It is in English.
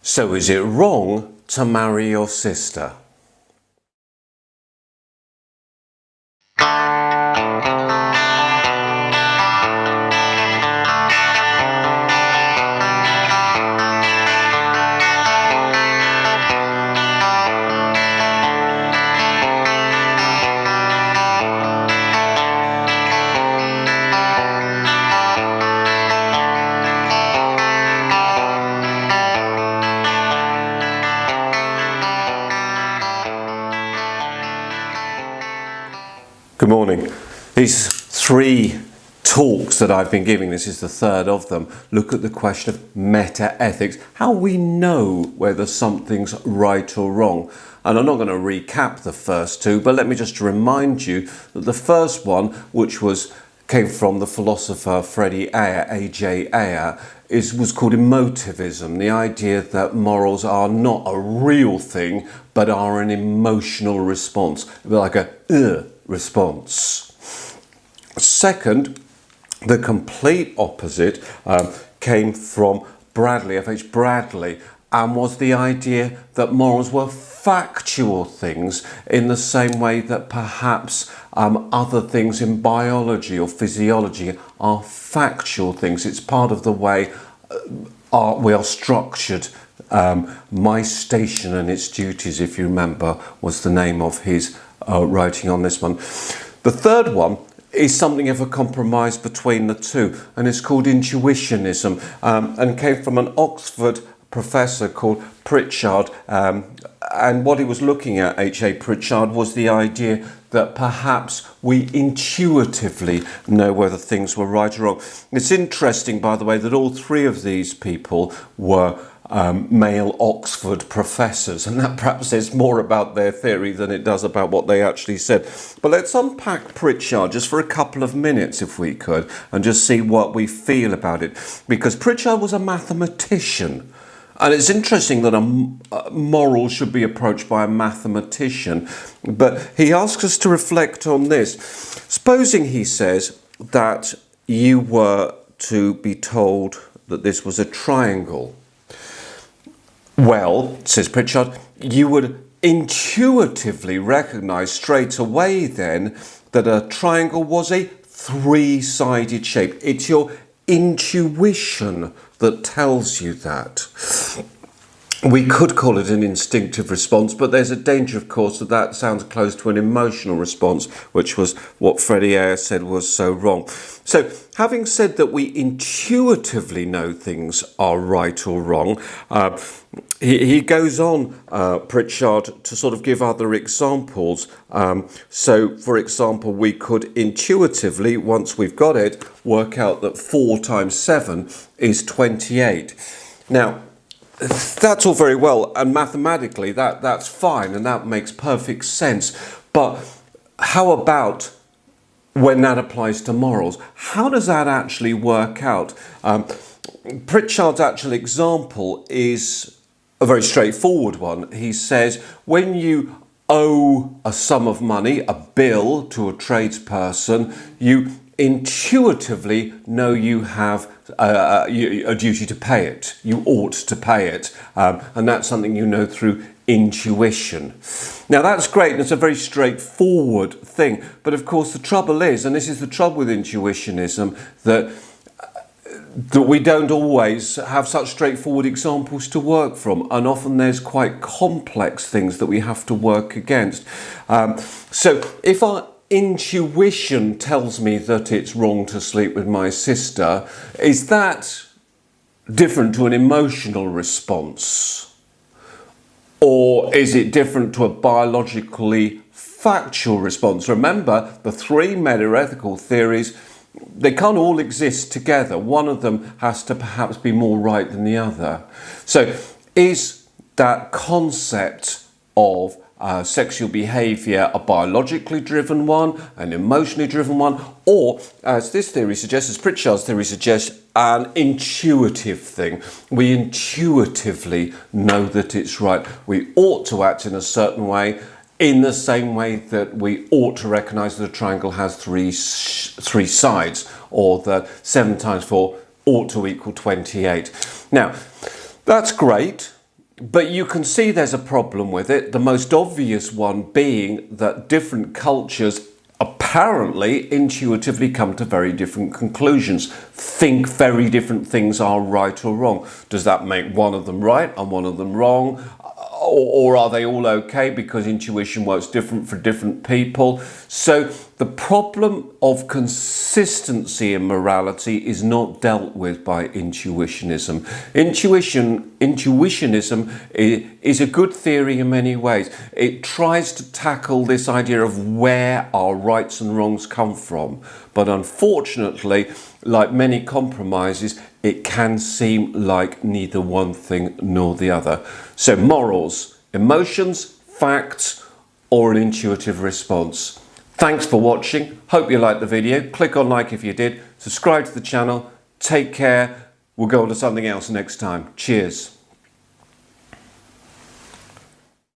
So is it wrong to marry your sister? Good morning. These three talks that I've been giving, this is the third of them, look at the question of meta-ethics, how we know whether something's right or wrong. And I'm not going to recap the first two, but let me just remind you that the first one, which came from the philosopher Freddie Ayer, A.J. Ayer, was called emotivism, the idea that morals are not a real thing, but are an emotional response, like a response. Second, the complete opposite came from Bradley, F.H. Bradley, and was the idea that morals were factual things in the same way that perhaps other things in biology or physiology are factual things. It's part of the way we are structured. My Station and Its Duties, if you remember, was the name of his writing on this one. The third one is something of a compromise between the two, and it's called Intuitionism, and came from an Oxford professor called Pritchard, and what he was looking at, H.A. Pritchard, was the idea that perhaps we intuitively know whether things were right or wrong. It's interesting, by the way, that all three of these people were male Oxford professors, and that perhaps says more about their theory than it does about what they actually said. But let's unpack Pritchard just for a couple of minutes, if we could, and just see what we feel about it. Because Pritchard was a mathematician, and it's interesting that a moral should be approached by a mathematician, but he asks us to reflect on this. Supposing, he says, that you were to be told that this was a triangle. Well, says Pritchard, you would intuitively recognise straight away then that a triangle was a three-sided shape. It's your intuition that tells you that. We could call it an instinctive response, but there's a danger, of course, that sounds close to an emotional response, which was what Freddie Ayer said was so wrong. So, having said that we intuitively know things are right or wrong, he goes on, Pritchard, to sort of give other examples. So, for example, we could intuitively, once we've got it, work out that 4 times 7 is 28. Now, that's all very well, and mathematically that's fine, and that makes perfect sense. But how about when that applies to morals? How does that actually work out? Pritchard's actual example is a very straightforward one. He says, when you owe a sum of money, a bill, to a tradesperson, you intuitively know you have a duty to pay it. You ought to pay it. And that's something you know through intuition. Now that's great, and it's a very straightforward thing. But of course the trouble is, and this is the trouble with Intuitionism, that we don't always have such straightforward examples to work from, and often there's quite complex things that we have to work against. So if our intuition tells me that it's wrong to sleep with my sister, is that different to an emotional response? Or is it different to a biologically factual response? Remember, the three meta-ethical theories, they can't all exist together. One of them has to perhaps be more right than the other. So is that concept of sexual behaviour a biologically driven one, an emotionally driven one, or, as this theory suggests, as Pritchard's theory suggests, an intuitive thing? We intuitively know that it's right. We ought to act in a certain way, in the same way that we ought to recognise that a triangle has three sides, or that 7 times 4 ought to equal 28. Now, that's great. But you can see there's a problem with it. The most obvious one being that different cultures apparently intuitively come to very different conclusions, think very different things are right or wrong. Does that make one of them right and one of them wrong? Or are they all okay because intuition works different for different people? So the problem of consistency in morality is not dealt with by intuitionism. Intuitionism is a good theory in many ways. It tries to tackle this idea of where our rights and wrongs come from. But unfortunately, like many compromises, it can seem like neither one thing nor the other. So morals, emotions, facts, or an intuitive response. Thanks for watching. Hope you liked the video. Click on like if you did. Subscribe to the channel. Take care. We'll go on to something else next time. Cheers.